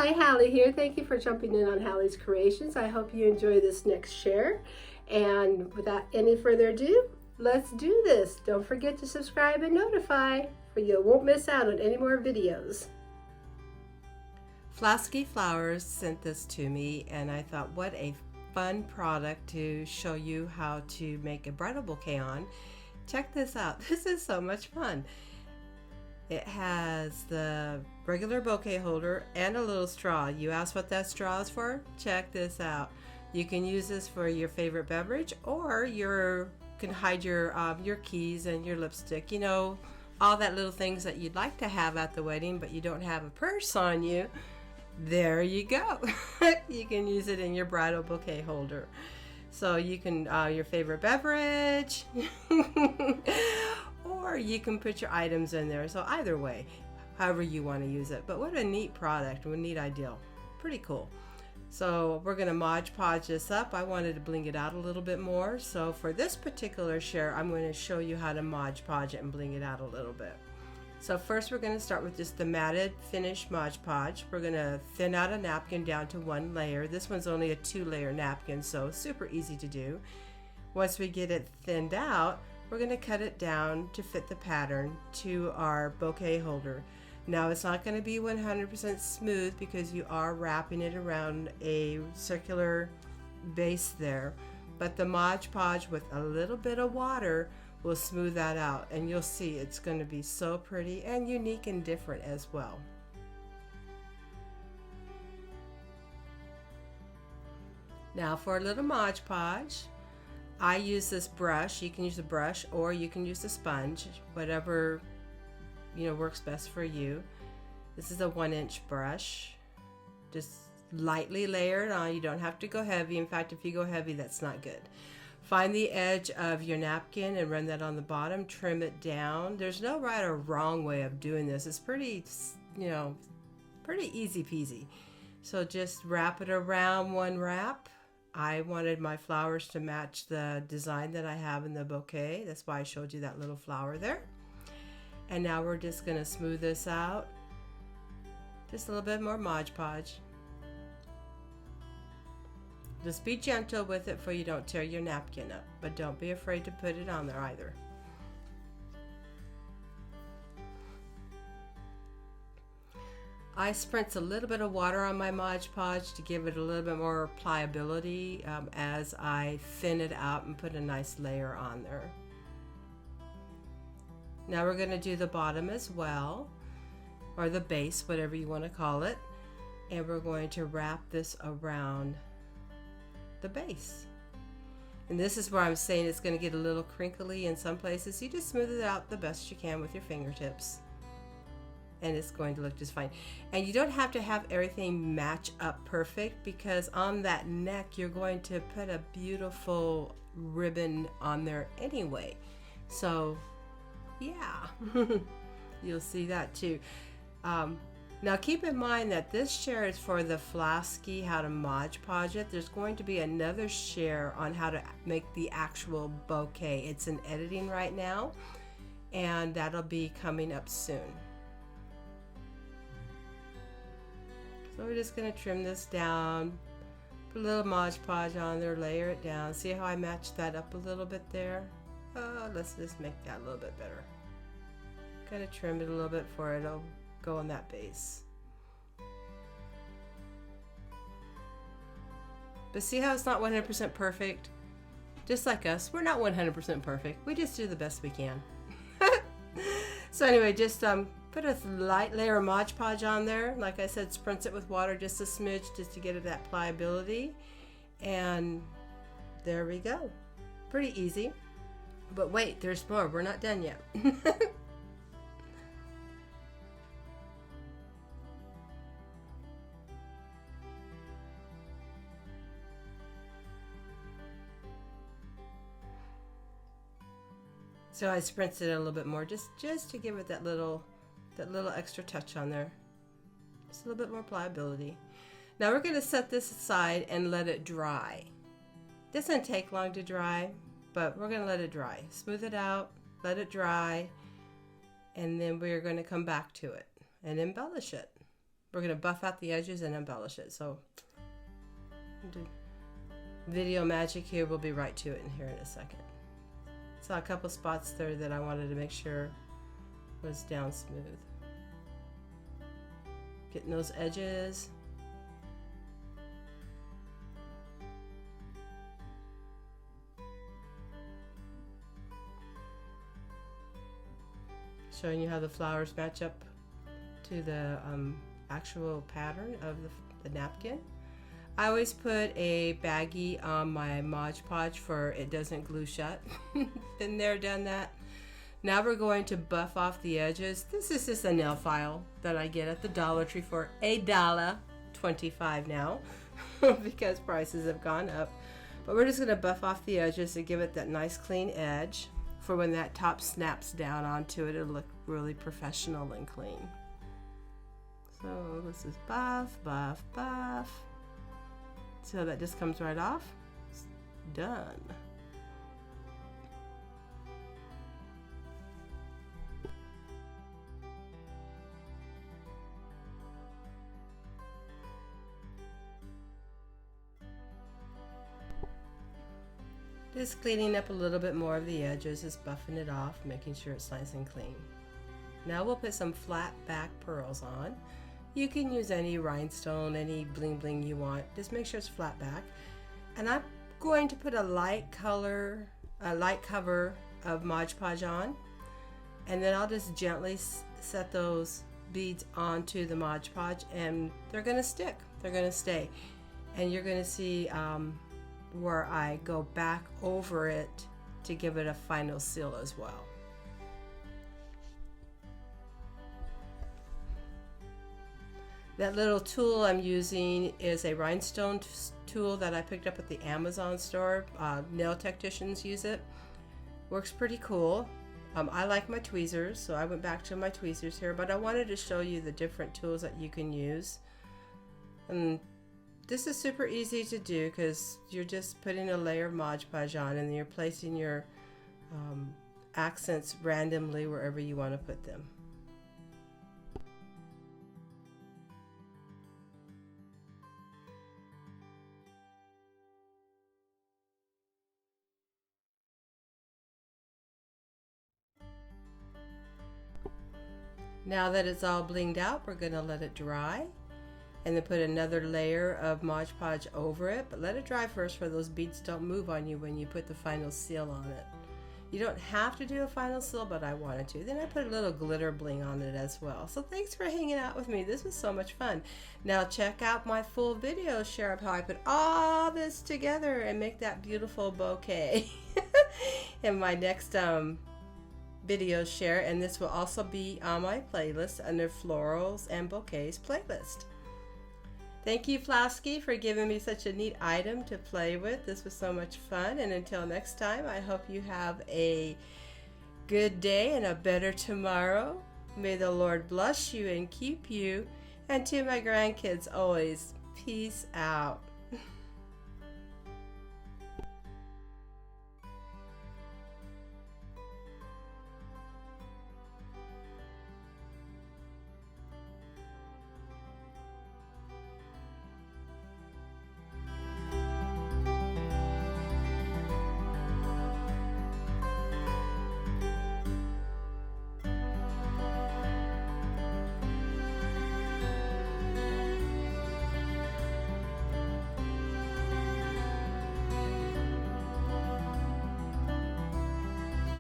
Hi, Hallie here. Thank you for jumping in on Hallie's Creations. I hope you enjoy this next share. And without any further ado, let's do this. Don't forget to subscribe and notify, for you won't miss out on any more videos. Flasky Flowers sent this to me, and I thought, what a fun product to show you how to make a bridal bouquet on. Check this out. This is so much fun. It has the regular bouquet holder and a little straw. You asked what that straw is for? Check this out. You can use this for your favorite beverage, or you can hide your keys and your lipstick. You know, all that little things that you'd like to have at the wedding, but you don't have a purse on you. There you go. You can use it in your bridal bouquet holder. So you can, your favorite beverage, or you can put your items in there. So either way, however you want to use it. But what a neat product, what a neat ideal. Pretty cool. So we're going to Modge Podge this up. I wanted to bling it out a little bit more. So for this particular share, I'm going to show you how to Modge Podge it and bling it out a little bit. So first we're going to start with just the matted finished Modge Podge. We're going to thin out a napkin down to one layer. This one's only a 2-layer napkin, so super easy to do. Once we get it thinned out, we're going to cut it down to fit the pattern to our bouquet holder. Now it's not going to be 100% smooth because you are wrapping it around a circular base there, but the Modge Podge with a little bit of water will smooth that out, and you'll see it's going to be so pretty and unique and different as well. Now for a little Modge Podge, I use this brush. You can use a brush or you can use a sponge, whatever works best for you. This is a 1-inch brush, just lightly layered on. You don't have to go heavy. In fact, if you go heavy, that's not good. Find the edge of your napkin and run that on the bottom, trim it down. There's no right or wrong way of doing this. It's pretty, pretty easy peasy. So just wrap it around one wrap. I wanted my flowers to match the design that I have in the bouquet. That's why I showed you that little flower there. And now we're just going to smooth this out. Just a little bit more Modge Podge. Just be gentle with it so you don't tear your napkin up, but don't be afraid to put it on there either. I spritz a little bit of water on my Modge Podge to give it a little bit more pliability as I thin it out and put a nice layer on there. Now we're going to do the bottom as well, or the base, whatever you want to call it, and we're going to wrap this around the base. And this is where I'm saying it's going to get a little crinkly in some places. You just smooth it out the best you can with your fingertips, and it's going to look just fine. And you don't have to have everything match up perfect, because on that neck you're going to put a beautiful ribbon on there anyway. So yeah, you'll see that too. Now keep in mind that this share is for the Flasky, how to Modge Podge it. There's going to be another share on how to make the actual bouquet. It's in editing right now, and that'll be coming up soon. So we're just going to trim this down, put a little Modge Podge on there, layer it down. See how I matched that up a little bit there? Let's just make that a little bit better. Kind of trim it a little bit for it'll go on that base. But see how it's not 100% perfect? Just like us, we're not 100% perfect. We just do the best we can. So anyway, just put a light layer of Modge Podge on there. Like I said, spritz it with water just a smidge, just to get it that pliability. And there we go. Pretty easy. But wait, there's more. We're not done yet. So I spritzed it a little bit more, just to give it that little extra touch on there. Just a little bit more pliability. Now we're going to set this aside and let it dry. This doesn't take long to dry, but we're going to let it dry. Smooth it out, let it dry, and then we're going to come back to it and embellish it. We're going to buff out the edges and embellish it. So video magic here. We'll be right to it in here in a second. Saw a couple spots there that I wanted to make sure was down smooth. Getting those edges. Showing you how the flowers match up to the actual pattern of the napkin. I always put a baggie on my Modge Podge for it doesn't glue shut. Been there, done that. Now we're going to buff off the edges. This is just a nail file that I get at the Dollar Tree for $1.25 now because prices have gone up. But we're just going to buff off the edges to give it that nice clean edge. For when that top snaps down onto it, it'll look really professional and clean. So this is buff, buff, buff. So that just comes right off. It's done. Just cleaning up a little bit more of the edges, just buffing it off, making sure it's nice and clean. Now we'll put some flat back pearls on. You can use any rhinestone, any bling bling you want. Just make sure it's flat back. And I'm going to put a light cover of Modge Podge on. And then I'll just gently set those beads onto the Modge Podge and they're gonna stick, they're gonna stay. And you're gonna see where I go back over it to give it a final seal as well. That little tool I'm using is a Rhinestone Tool that I picked up at the Amazon store. Nail technicians use it. Works pretty cool. I like my tweezers, so I went back to my tweezers here, but I wanted to show you the different tools that you can use. And this is super easy to do because you're just putting a layer of Modge Podge on and then you're placing your accents randomly wherever you want to put them. Now that it's all blinged out, we're going to let it dry. And then put another layer of Modge Podge over it, but let it dry first so those beads don't move on you when you put the final seal on it. You don't have to do a final seal, but I wanted to. Then I put a little glitter bling on it as well. So thanks for hanging out with me. This was so much fun. Now check out my full video share of how I put all this together and make that beautiful bouquet in my next video share. And this will also be on my playlist under Florals and Bouquets playlist. Thank you, Flasky, for giving me such a neat item to play with. This was so much fun. And until next time, I hope you have a good day and a better tomorrow. May the Lord bless you and keep you. And to my grandkids, always, peace out.